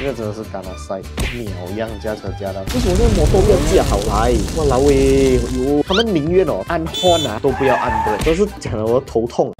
这个真的是干了塞，鸟一样驾车驾到。为什么这个摩托不要驾好来？哇老喂，哟，他们宁愿按 horn 都不要按 brake， 都是讲得我头痛。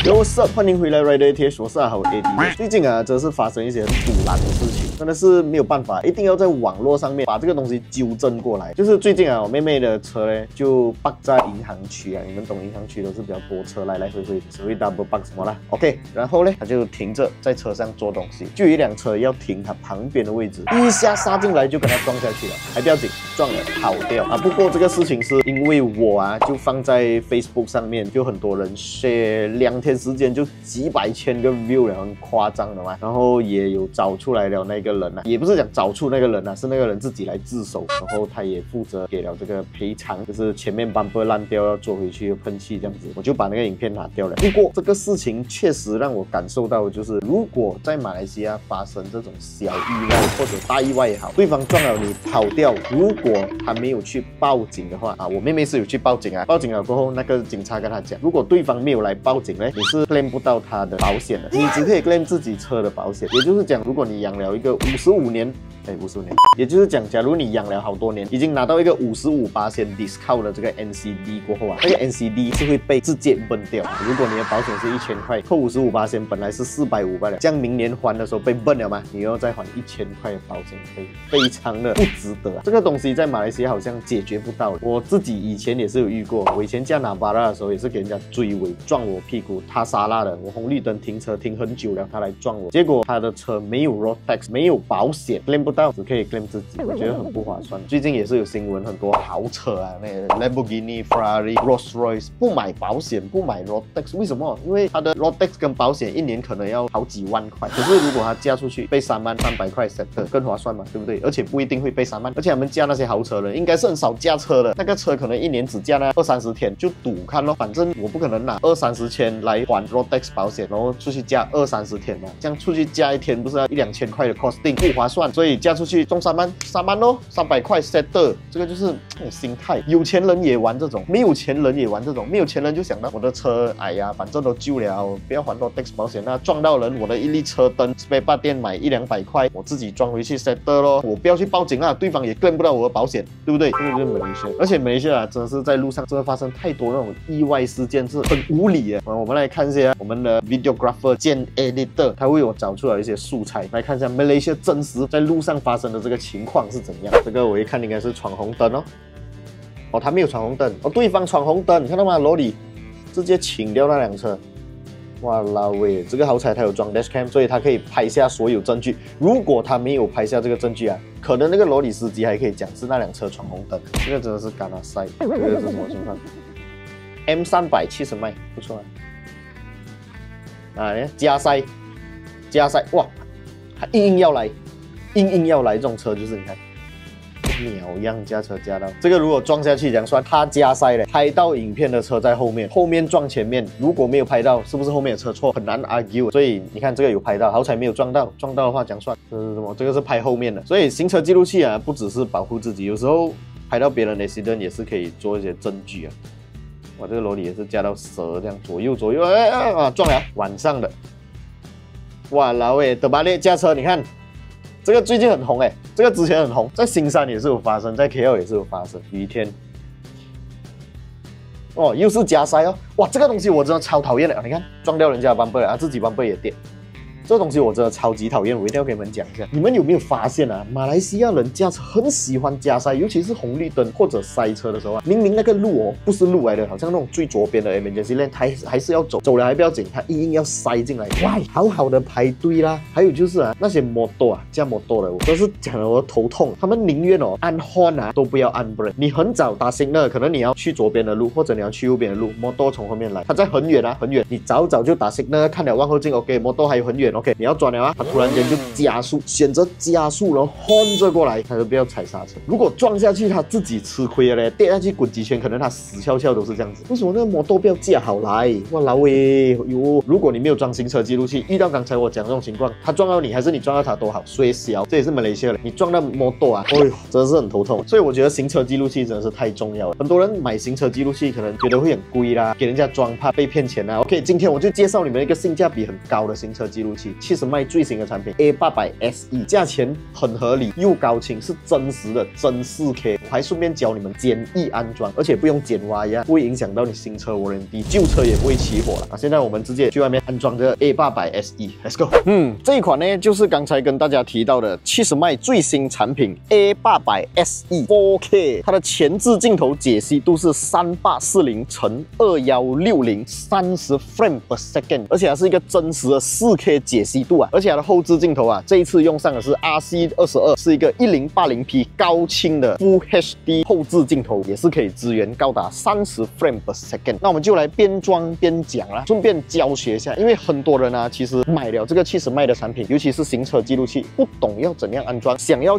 What's up？ 欢迎回来 Rider ATH， 我是阿豪 AD。最近啊，真是发生一些很突然的事情，真的是没有办法，一定要在网络上面把这个东西纠正过来。就是最近啊，我妹妹的车呢就 park 在银行区啊，你们懂银行区都是比较多车来来回回，只会 double park 什么啦 ？OK， 然后呢，她就停着在车上做东西，就有一辆车要停她旁边的位置，一下刹进来就跟她撞下去了，还不要紧，撞了跑掉啊。不过这个事情是因为我啊就放在 Facebook 上面，就很多人 share， 2天时间就几百千个 view 了，很夸张的嘛。然后也有找出来了那个人啊，也不是讲找出那个人啊，是那个人自己来自首，然后他也负责给了这个赔偿，就是前面 bumper 烂掉要做回去喷漆这样子，我就把那个影片拿掉了。不过这个事情确实让我感受到，就是如果在马来西亚发生这种小意外或者大意外也好，对方撞了你跑掉，如果他没有去报警的话啊，我妹妹是有去报警啊，报警了过后，那个警察跟他讲，如果对方没有来报警呢，你是 claim 不到他的保险的，你只可以 claim 自己车的保险。也就是讲，如果你养了一个55年，55年，也就是讲，假如你养了好多年，已经拿到一个55% discount 的这个 NCD 过后啊，那个 NCD 是会被直接崩掉。如果你的保险是1000块，扣55%本来是450块的，这样明年还的时候被崩了嘛，你又要再还1000块的保险费，非常的不值得啊。这个东西在马来西亚好像解决不到。我自己以前也是有遇过，我以前驾Navara的时候也是给人家追尾撞我屁股，他刹拉的，我红绿灯停车停很久了，他来撞我，结果他的车没有 road tax， 没有保险 claim 不到，只可以 claim 自己，我觉得很不划算。最近也是有新闻，很多豪车啊，那个 Lamborghini、Ferrari、Rolls-Royce 不买保险，不买 road tax， 为什么？因为他的 road tax 跟保险一年可能要好几万块，可是如果他驾出去被30300块 set 更划算嘛，对不对？而且不一定会被3万，而且他们驾那些豪车的，应该是很少驾车的，那个车可能一年只驾那20-30天，就赌看咯，反正我不可能拿20-30千来还 road tax 保险，然后出去驾20-30天嘛，这样出去驾一天不是要1-2000块的 costing， 不划算，所以驾出去中3万咯，300块 set， 这个就是心态。有钱人也玩这种，没有钱人也玩这种。没有钱人就想到我的车，哎呀，反正都旧了，不要还 road tax 保险，那撞到人，我的一粒车灯 spare part 店买100-200块，我自己装回去 set 咯，我不要去报警啊，对方也claim不到我的保险，对不对？这个就是马来西亚，而且马来西亚真的是在路上真的发生太多那种意外事件，是很无理的。我们来看一下我们的 videographer 兼 editor， 他为我找出了一些素材，来看一下马来西亚真实在路上发生的这个情况是怎样。这个我一看应该是闯红灯哦。哦，他没有闯红灯，哦，对方闯红灯，你看到吗？罗里直接请掉那辆车。哇啦喂，这个好彩他有装 dashcam， 所以他可以拍下所有证据。如果他没有拍下这个证据啊，可能那个罗里司机还可以讲是那辆车闯红灯。这个真的是干了塞，这个是什么情况 ？M370迈，不错啊。啊，加塞，哇，他硬要来，硬要来，这种车就是你看。鸟一样驾车驾到，这个如果撞下去怎样算？他加塞了，拍到影片的车在后面，后面撞前面，如果没有拍到，是不是后面的车错？很难 argue。所以你看这个有拍到，好彩没有撞到，撞到的话怎样算？这是什么？这个是拍后面的。所以行车记录器啊，不只是保护自己，有时候拍到别人的 accident 也是可以做一些证据啊。哇，这个罗里也是驾到蛇这样左右，撞了，晚上的。哇，老伟德巴列驾车，你看。这个最近很红这个之前很红，在新山也是有发生，在 KL 也是有发生。雨天，哦，又是加塞哦，哇，这个东西我真的超讨厌的。你看撞掉人家的 bumper 了，自己 bumper 也跌。这东西我真的超级讨厌，我一定要跟你们讲一下。你们有没有发现啊？马来西亚人驾车很喜欢加塞，尤其是红绿灯或者塞车的时候啊，明明那个路不是路来的，好像那种最左边的 emergency lane， 还是要走了还不要紧，他硬要塞进来，哇，好好的排队啦。还有就是啊，那些摩托啊，驾摩托的，我都是讲得我头痛。他们宁愿按 horn 都不要按 brake。你很早打signal，可能你要去左边的路，或者你要去右边的路，摩托从后面来，他在很远啊，很远，你早就打signal，看了往后镜 ，OK， 摩托还有很远，OK， 你要转了啊，它突然间就加速，选择加速，然后轰着过来，它就不要踩刹车。如果撞下去，它自己吃亏了嘞，跌下去滚几圈，可能它死翘翘都是这样子。为什么那个摩托不要架好来？哇老喂哟！如果你没有装行车记录器，遇到刚才我讲这种情况，它撞到你还是你撞到它都好，虽小，这也是马来西亚的，你撞到摩托啊，哎呦，真的是很头痛。所以我觉得行车记录器真的是太重要了。很多人买行车记录器可能觉得会很贵啦，给人家装怕被骗钱啊。OK， 今天我就介绍你们一个性价比很高的行车记录器，70迈最新的产品 A800 SE， 价钱很合理又高清，是真实的真 4K， 我还顺便教你们简易安装，而且不用剪挖呀，不会影响到你新车 warranty， 旧车也不会起火了。现在我们直接去外面安装这个 A800 SE，Let's go。这一款呢就是刚才跟大家提到的70迈最新产品 A800 SE 4K， 它的前置镜头解析度是3840×2160 30 frame per second， 而且还是一个真实的 4K 解析度啊，而且它的后置镜头啊，这一次用上的是 RC22， 是一个1080p 高清的 Full HD 后置镜头，也是可以支援高达30 frame per second。那我们就来边装边讲啦，顺便教学一下，因为很多人啊，其实买了这个70迈的产品，尤其是行车记录器，不懂要怎样安装，想要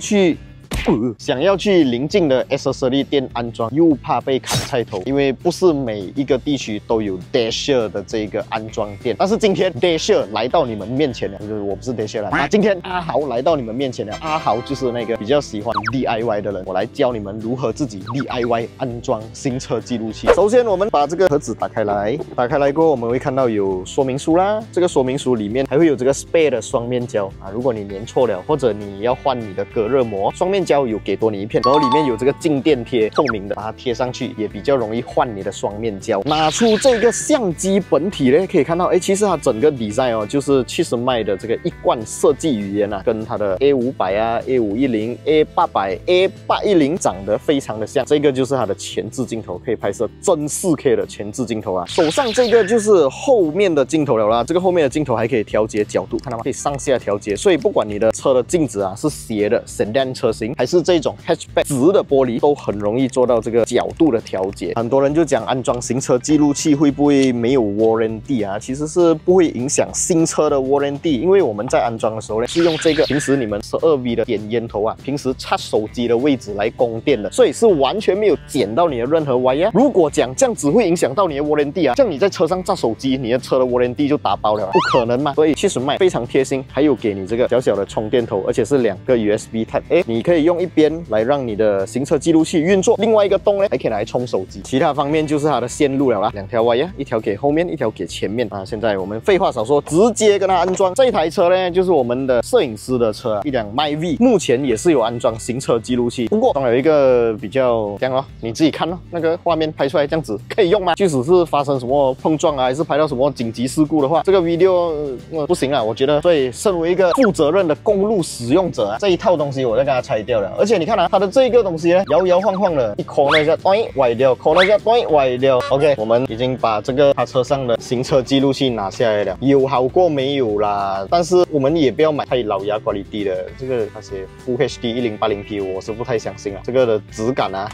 去邻近的 accessory 店安装，又怕被砍菜头，因为不是每一个地区都有 Dasher 的这个安装店。但是今天 Dasher 来到你们面前了，就是我不是 Dasher 啦啊，今天阿豪来到你们面前了。阿豪就是那个比较喜欢 DIY 的人，我来教你们如何自己 DIY 安装行车记录器。首先，我们把这个盒子打开来，过后我们会看到有说明书啦，这个说明书里面还会有这个 spare 的双面胶啊，如果你粘错了，或者你要换你的隔热膜，双面胶有给多你一片，然后里面有这个静电贴，透明的，把它贴上去也比较容易换你的双面胶。拿出这个相机本体呢，可以看到，其实它整个 design 哦，就是70迈的这个一贯设计语言啊，跟它的 A500啊、A510、A800、A810 长得非常的像。这个就是它的前置镜头，可以拍摄真 4K 的前置镜头啊。手上这个就是后面的镜头了啦，这个后面的镜头还可以调节角度，看到吗？可以上下调节，所以不管你的车的镜子啊是斜的 sedan 车型，还是这种 hatchback 直的玻璃，都很容易做到这个角度的调节。很多人就讲安装行车记录器会不会没有 warranty 啊？其实是不会影响新车的 warranty， 因为我们在安装的时候呢，是用这个平时你们12V 的点烟头啊，平时插手机的位置来供电的，所以是完全没有剪到你的任何 wire。如果讲这样子会影响到你的 warranty 啊，像你在车上插手机，你的车的 warranty 就打包了，不可能嘛。所以70迈非常贴心，还有给你这个小小的充电头，而且是2个 USB Type， 你可以用一边来让你的行车记录器运作，另外一个洞呢还可以拿来充手机。其他方面就是它的线路了啦，2条 wire， 一条给后面，一条给前面啊。现在我们废话少说，直接跟它安装。这一台车呢，就是我们的摄影师的车啊，一辆 MyV， 目前也是有安装行车记录器，不过有一个比较这样哦，你自己看哦，那个画面拍出来这样子可以用吗？即使是发生什么碰撞啊，还是拍到什么紧急事故的话，这个 video 不行啊，我觉得。所以身为一个负责任的公路使用者啊，这一套东西我再给它拆掉了。而且你看啊，它的这个东西呢，摇摇晃晃的，一抠那一下，歪掉，抠那一下，歪掉。OK， 我们已经把这个他车上的行车记录器拿下来了，有好过没有啦？但是我们也不要买太老牙quality的，这个那些 Full HD 1080p 我是不太相信啊，这个的质感啊。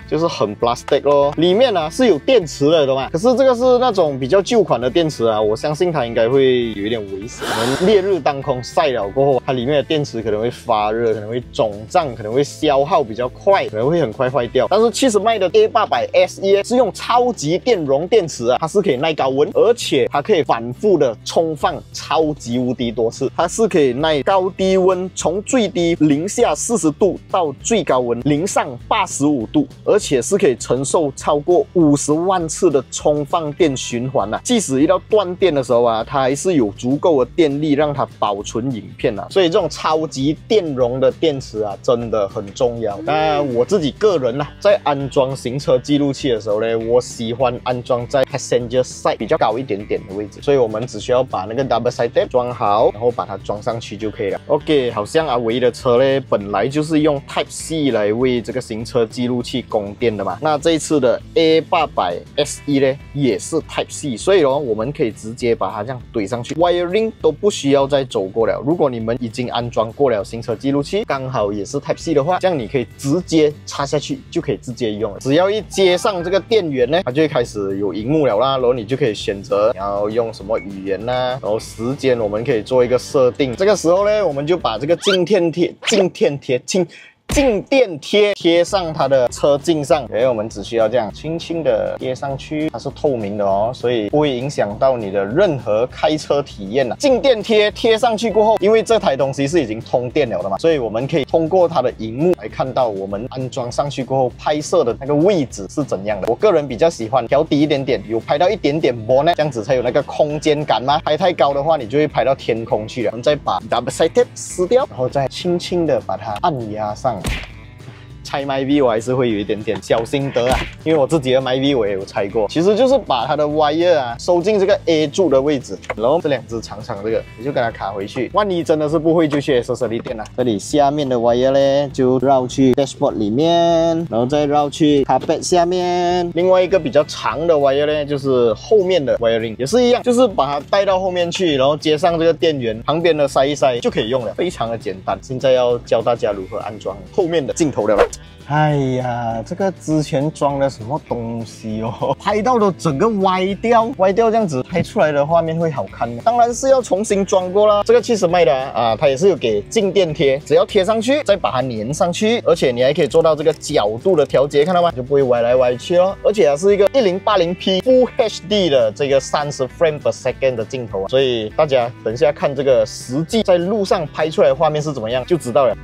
就是很 plastic 咯，里面呢是有电池的，懂吗？可是这个是那种比较旧款的电池啊，我相信它应该会有一点危险。我们烈日当空晒了过后，它里面的电池可能会发热，可能会肿胀，可能会消耗比较快，可能会很快坏掉。但是70迈的 A800 SE 是用超级电容电池啊，它是可以耐高温，而且它可以反复的充放超级无敌多次，它是可以耐高低温，从最低零下40度到最高温零上85度，而且是可以承受超过50万次的充放电循环啊！即使遇到断电的时候啊，它还是有足够的电力让它保存影片啊。所以这种超级电容的电池啊，真的很重要。那我自己个人在安装行车记录器的时候呢，我喜欢安装在 passenger side 比较高一点点的位置，所以我们只需要把那个 double side tape 装好，然后把它装上去就可以了。OK， 好像阿维的车呢，本来就是用 Type C 来为这个行车记录器供充电的嘛。那这一次的 A800 SE 呢，也是 Type C， 所以我们可以直接把它这样怼上去 ，wiring 都不需要再走过了。如果你们已经安装过了行车记录器，刚好也是 Type C 的话，这样你可以直接插下去就可以直接用了。只要一接上这个电源呢，它就会开始有荧幕了啦，然后你就可以选择你要用什么语言啦，然后时间我们可以做一个设定。这个时候呢，我们就把这个静电贴贴上它的车镜上，因为我们只需要这样轻轻的贴上去，它是透明的哦，所以不会影响到你的任何开车体验啦。静电贴贴上去过后，因为这台东西是已经通电了的嘛，所以我们可以通过它的荧幕来看到我们安装上去过后拍摄的那个位置是怎样的。我个人比较喜欢调低一点点，有拍到一点点bonnet，这样子才有那个空间感嘛。拍太高的话，你就会拍到天空去了。我们再把 double side tape 撕掉，然后再轻轻的把它按压上。拆 MyV 我还是会有一点点小心得啊，因为我自己的 MyV 我也有拆过，其实就是把它的 wire 啊收进这个 A 柱的位置，然后这两只长长这个你就给它卡回去，万一真的是不会就去 accessory 店了。这里下面的 wire 呢就绕去 dashboard 里面，然后再绕去 carpet 下面。另外一个比较长的 wire 呢就是后面的 wiring， 也是一样，就是把它带到后面去，然后接上这个电源，旁边的塞一塞就可以用了，非常的简单。现在要教大家如何安装后面的镜头了。哎呀，这个之前装了什么东西哦，拍到都整个歪掉这样子，拍出来的画面会好看吗？当然是要重新装过啦。这个其实卖的啊，它也是有给静电贴，只要贴上去，再把它粘上去，而且你还可以做到这个角度的调节，看到吗？就不会歪来歪去哦。而且它是一个1080p Full HD 的这个30 frame per second 的镜头啊，所以大家等一下看这个实际在路上拍出来的画面是怎么样，就知道了。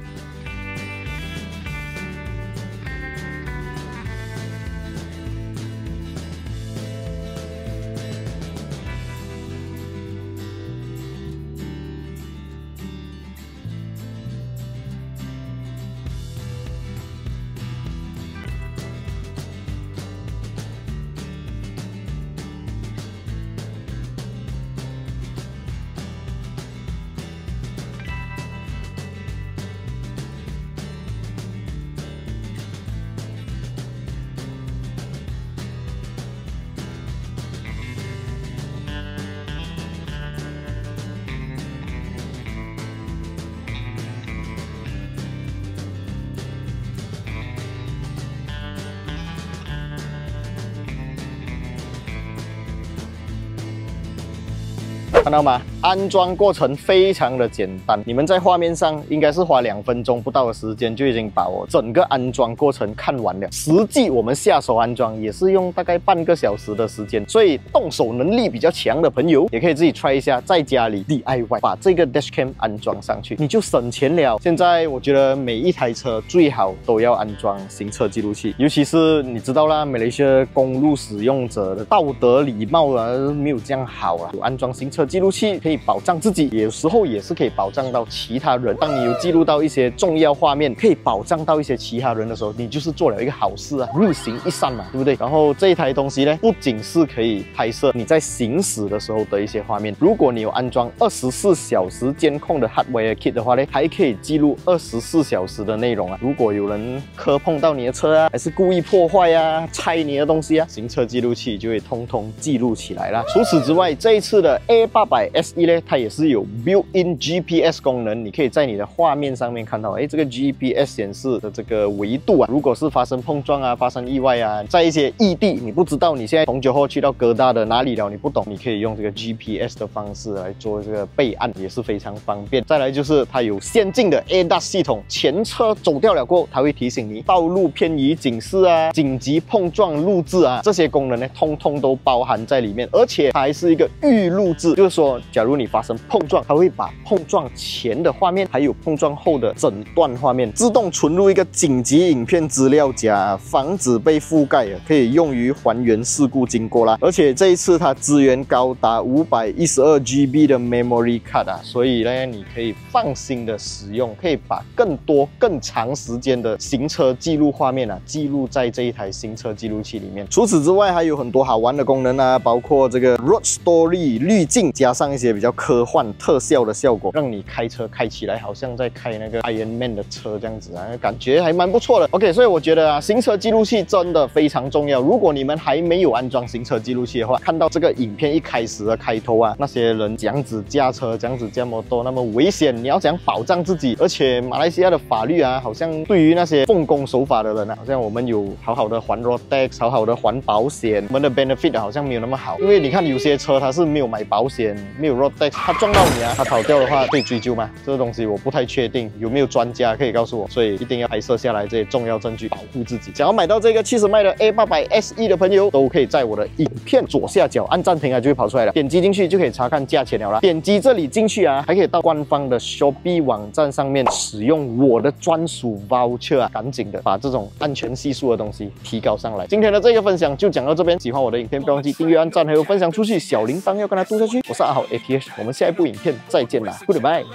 看到吗？安装过程非常的简单，你们在画面上应该是花2分钟不到的时间就已经把我整个安装过程看完了。实际我们下手安装也是用大概半个小时的时间，所以动手能力比较强的朋友也可以自己 try 一下，在家里 DIY 把这个 dashcam 安装上去，你就省钱了。现在我觉得每一台车最好都要安装行车记录器，尤其是你知道啦，马来西亚公路使用者的道德礼貌啊没有这样好啊。有安装行车记录器可以保障自己，有时候也是可以保障到其他人。当你有记录到一些重要画面，可以保障到一些其他人的时候，你就是做了一个好事啊，日行一善嘛，对不对？然后这一台东西呢，不仅是可以拍摄你在行驶的时候的一些画面，如果你有安装24小时监控的 hardware kit 的话呢，还可以记录24小时的内容啊。如果有人磕碰到你的车啊，还是故意破坏啊、拆你的东西啊，行车记录器就会通通记录起来啦。除此之外，这一次的 A800 SE 呢，它也是有 built-in GPS 功能，你可以在你的画面上面看到，这个 GPS 显示的这个维度啊，如果是发生碰撞啊、发生意外啊，在一些异地你不知道你现在从九号去到哥大的哪里了，你不懂，你可以用这个 GPS 的方式来做这个备案，也是非常方便。再来就是它有先进的 ADAS 系统，前车走掉了过后，它会提醒你道路偏移警示啊、紧急碰撞录制啊，这些功能呢，通通都包含在里面，而且它还是一个预录制，就是说，假如你发生碰撞，它会把碰撞前的画面还有碰撞后的整段画面自动存入一个紧急影片资料夹，防止被覆盖，可以用于还原事故经过啦。而且这一次它支援高达512GB 的 memory card 啊，所以呢，你可以放心的使用，可以把更多更长时间的行车记录画面啊记录在这一台行车记录器里面。除此之外，还有很多好玩的功能啊，包括这个 Road Story 滤镜，加上一些比较科幻特效的效果，让你开车开起来好像在开那个 Iron Man 的车这样子啊，感觉还蛮不错的。OK， 所以我觉得啊，行车记录器真的非常重要。如果你们还没有安装行车记录器的话，看到这个影片一开始的开头啊，那些人这样子驾车，这样子驾摩托那么危险，你要怎样保障自己？而且马来西亚的法律啊，好像对于那些奉公守法的人啊，好像我们有好好的还 road tax， 好好的还保险，我们的 benefit 好像没有那么好。因为你看有些车它是没有买保险，没有 road tax， 它撞到你啊，它跑掉的话可以追究吗？这个东西我不太确定，有没有专家可以告诉我？所以一定要拍摄下来这些重要证据，保护自己。想要买到这个70迈的 A800 SE 的朋友，都可以在我的影片左下角按暂停啊，就会跑出来了。点击进去就可以查看价钱了啦。点击这里进去啊，还可以到官方的 Shopee 网站上面使用我的专属 voucher 啊，赶紧的把这种安全系数的东西提高上来。今天的这个分享就讲到这边，喜欢我的影片不要忘记订阅、按赞还有分享出去，小铃铛要跟它嘟下去。我是阿豪 ATH， 我们下一部影片再见啦 ，Goodbye。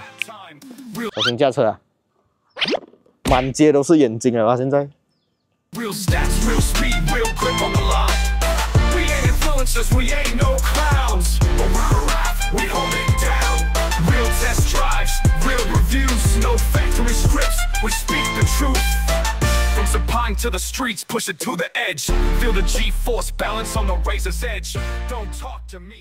小心驾车啊！满街都是眼睛了啊！现在。Real stats, real speed, real grip on the line. We ain't influencers, we ain't no clowns. But we're alive, we hold it down. Real test drives, real reviews, no factory scripts. We speak the truth. From Sapine to the streets, push it to the edge. Feel the G-force balance on the razor's edge. Don't talk to me.